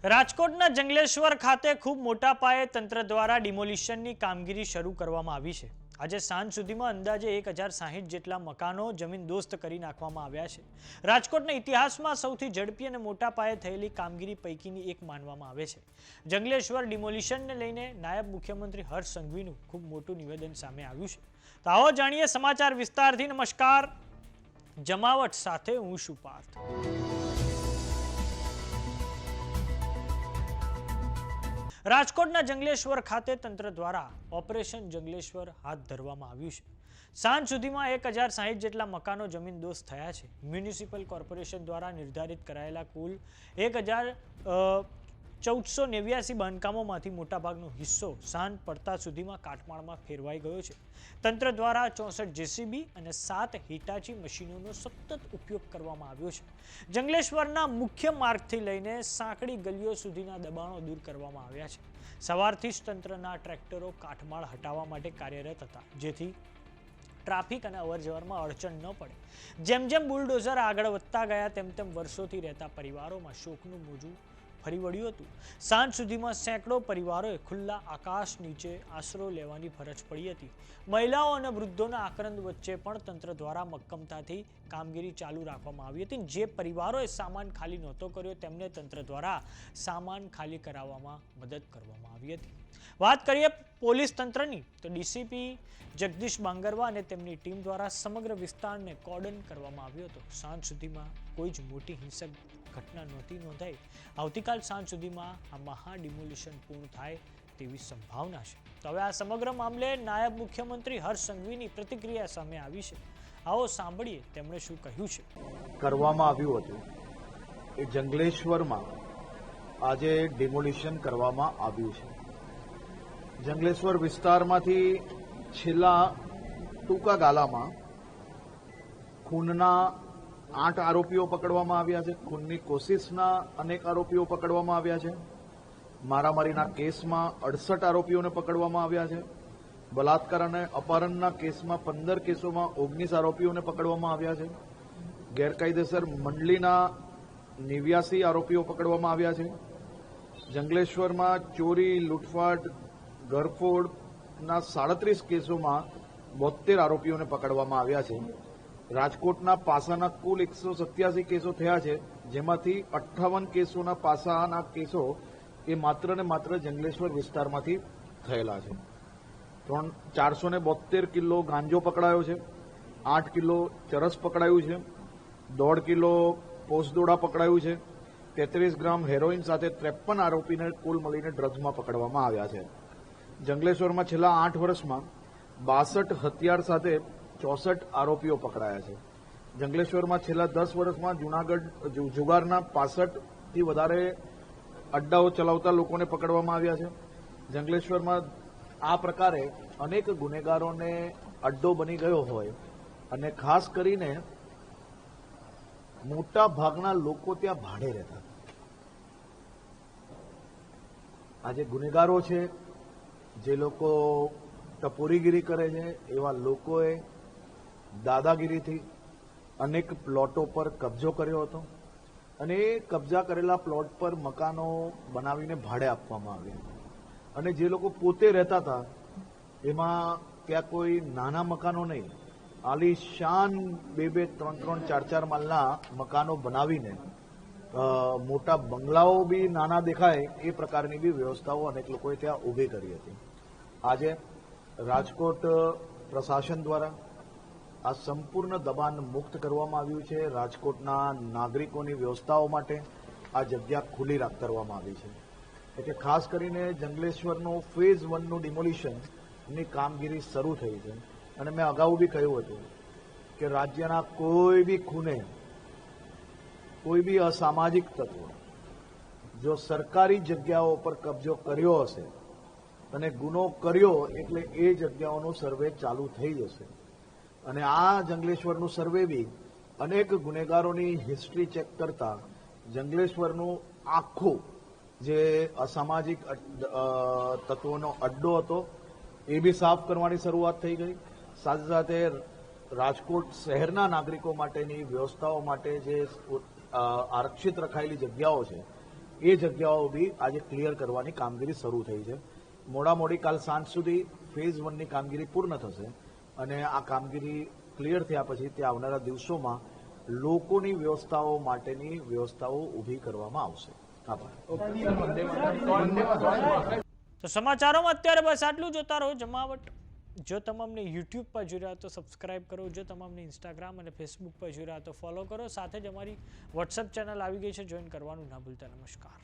રાજકોટના જંગલેશ્વર ખાતે ખૂબ મોટા પાયે તંત્ર દ્વારા ડિમોલિશનની કામગીરી શરૂ કરવામાં આવી છે। આજે સાંજ સુધીમાં અંદાજે 1060 જેટલા મકાનો જમીનદોસ્ત કરી નાખવામાં આવ્યા છે। રાજકોટના ઇતિહાસમાં સૌથી ઝડપી અને મોટા પાયે થયેલી કામગીરી પૈકીની એક માનવામાં આવે છે। જંગલેશ્વર ડિમોલિશનને લઈને નાયબ મુખ્યમંત્રી હર્ષ સંઘવીનું ખૂબ મોટું નિવેદન સામે આવ્યું છે। તો આવો જાણીએ સમાચાર વિસ્તારથી। નમસ્કાર, જમાવટ સાથે હું છું પાર્થ। રાજકોટના જંગલેશ્વર ખાતે તંત્ર દ્વારા ઓપરેશન જંગલેશ્વર હાથ ધરવામાં આવ્યું છે। સાંજ સુધીમાં 1060 જેટલા મકાનો જમીનદોસ્ત થયા છે। મ્યુનિસિપલ કોર્પોરેશન દ્વારા નિર્ધારિત કરાયેલા કુલ 1489 બાંધકામોમાંથી મોટાભાગનો હિસ્સો સાંજ પડતા સુધીમાં કાટમાળમાં ફેરવાઈ ગયો છે। તંત્ર દ્વારા 64 જેસીબી અને 7 હિટાચી મશીનોનો સતત ઉપયોગ કરવામાં આવ્યો છે। જંગલેશ્વરના મુખ્ય માર્ગથી લઈને સાંકડી ગલીઓ સુધીના દબાણો દૂર કરવામાં આવ્યા છે। સવારથી જ તંત્રના ટ્રેક્ટરો કાટમાળ હટાવવા માટે કાર્યરત હતા, જેથી ટ્રાફિક અને અવરજવરમાં અડચણ ન પડે। જેમ જેમ બુલડોઝર આગળ વધતા ગયા તેમ તેમ વર્ષોથી રહેતા પરિવારોમાં શોકનું મોજું ફરી વળ્યું હતું। સાંજ સુધીમાં સેંકડો પરિવારોએ ખુલ્લા આકાશ નીચે આશરો લેવાની ફરજ પડી હતી। મહિલાઓ અને વૃદ્ધોના આક્રંદ વચ્ચે પણ તંત્ર દ્વારા મક્કમતાથી કામગીરી ચાલુ રાખવામાં આવી હતી। જે પરિવારોએ સામાન ખાલી નહોતો કર્યો તેમને તંત્ર દ્વારા સામાન ખાલી કરાવવામાં મદદ કરવામાં આવી હતી। વાત કરીએ પોલીસ તંત્રની, તો ડીસીપી જગદીશ બાંગરવા અને તેમની ટીમ દ્વારા સમગ્ર વિસ્તારને કોર્ડન કરવામાં આવ્યો હતો। સાંજ સુધીમાં કોઈ જ મોટી હિંસક ઘટના નહોતી નોંધાઈ। આવતીકાલ સાંજ સુધીમાં આ મહા ડિમોલિશન પૂર્ણ થાય તેવી સંભાવના છે। તો હવે આ સમગ્ર મામલે નાયબ મુખ્યમંત્રી હર્ષ સંઘવીની પ્રતિક્રિયા સામે આવી છે। આવો સાંભળીએ તેમણે શું કહ્યું છે। કરવામાં આવ્યું હતું એ જંગલેશ્વરમાં આજે ડિમોલિશન કરવામાં આવ્યું છે। જંગલેશ્વર વિસ્તારમાંથી છેલ્લા ટૂંકા ગાળામાં ખૂનના 8 આરોપીઓ પકડવામાં આવ્યા છે। ખૂનની કોશિશના અનેક આરોપીઓ પકડવામાં આવ્યા છે। મારામારીના કેસમાં 68 આરોપીઓને પકડવામાં આવ્યા છે। બલાત્કાર અને અપહરણના કેસમાં 15 કેસોમાં 19 આરોપીઓને પકડવામાં આવ્યા છે। ગેરકાયદેસર મંડળીના 89 આરોપીઓ પકડવામાં આવ્યા છે। જંગલેશ્વરમાં ચોરી, લૂંટફાટ, ઘરફોડના 37 કેસોમાં 72 આરોપીઓને પકડવામાં આવ્યા છે। રાજકોટના પાસાના કુલ 187 કેસો થયા છે, જેમાંથી 58 કેસોના પાસાના કેસો એ માત્ર ને માત્ર જંગલેશ્વર વિસ્તારમાંથી થયેલા છે। 472 કિલો ગાંજો પકડાયો છે, 8 કિલો ચરસ પકડાયું છે, 1.5 કિલો પોસદોડા પકડાયું છે, 33 ગ્રામ હેરોઇન સાથે 53 આરોપીને કુલ મળીને ડ્રગ્સમાં પકડવામાં આવ્યા છે। જંગલેશ્વરમાં છેલ્લા 8 વર્ષમાં 62 હથિયાર સાથે 64 આરોપીઓ પકડાયા છે। જંગલેશ્વરમાં છેલ્લા 10 વર્ષમાં જુગારના 65થી વધારે અડ્ડાઓ ચલાવતા લોકોને પકડવામાં આવ્યા છે। જંગલેશ્વરમાં આ પ્રકારે અનેક ગુનેગારોને અડ્ડો બની ગયો હોય અને ખાસ કરીને મોટા ભાગના લોકો ત્યાં ભાડે રહેતા। આજે ગુનેગારો છે, જે લોકો ટપોરીગીરી કરે છે, એવા લોકોએ દાદાગીરીથી અનેક પ્લોટો પર કબજો કર્યો હતો અને એ કબજા કરેલા પ્લોટ પર મકાનો બનાવીને ભાડે આપવામાં આવ્યા। અને જે લોકો પોતે રહેતા હતા એમાં ત્યાં કોઈ નાના મકાનો નહીં, આલીશાન 2-2, 3-3, 4-4 માળના મકાનો બનાવીને મોટા બંગલાઓ બી નાના દેખાય એ પ્રકારની બી વ્યવસ્થાઓ અનેક લોકોએ ત્યાં ઊભી કરી હતી। આજે રાજકોટ પ્રશાસન દ્વારા આ સંપૂર્ણ દબાણ મુક્ત કરવામાં આવ્યું છે। રાજકોટના નાગરિકોની વ્યવસ્થાઓ માટે આ જગ્યા ખુલ્લી કરવામાં આવી છે। એટલે ખાસ કરીને જંગલેશ્વરનો ફેઝ 1નું ડિમોલિશનની કામગીરી શરૂ થઈ છે। અને મેં અગાઉ બી કહ્યું હતું કે રાજ્યના કોઈ બી ખૂને, કોઈ બી અસામાજિક તત્વો જો સરકારી જગ્યાઓ પર કબજો કર્યો હશે અને ગુનો કર્યો એટલે એ જગ્યાઓનો સર્વે ચાલુ થઈ જશે। અને આ જંગલેશ્વરનું સર્વે બી અનેક ગુનેગારોની હિસ્ટ્રી ચેક કરતા જંગલેશ્વરનું આખું જે અસામાજિક તત્વોનો અડ્ડો હતો એ બી સાફ કરવાની શરૂઆત થઈ ગઈ। સાથે સાથે રાજકોટ શહેરના નાગરિકો માટેની વ્યવસ્થાઓ માટે જે આરક્ષિત રખાયેલી જગ્યાઓ છે એ જગ્યાઓ બી આજે ક્લિયર કરવાની કામગીરી શરૂ થઈ છે. મોડી કાલ સાંજ સુધી ફેઝ 1ની કામગીરી પૂર્ણ થશે અને આ કામગીરી ક્લિયર થયા પછી તે આવનારા દિવસોમાં લોકોની વ્યવસ્થાઓ માટેની વ્યવસ્થાઓ ઊભી કરવામાં આવશે. આભાર. તો સમાચારોમાં અત્યારે બસ આટલું. જોતા રહો જમાવટ. જો તમામને યુટ્યુબ પર જોઈ રહ્યા તો સબસ્ક્રાઇબ કરો. જો તમામને ઇન્સ્ટાગ્રામ અને ફેસબુક પર જોઈ રહ્યા તો ફોલો કરો. સાથે જ અમારી વોટ્સઅપ ચેનલ આવી ગઈ છે, જોઈન કરવાનું ના ભૂલતા. નમસ્કાર.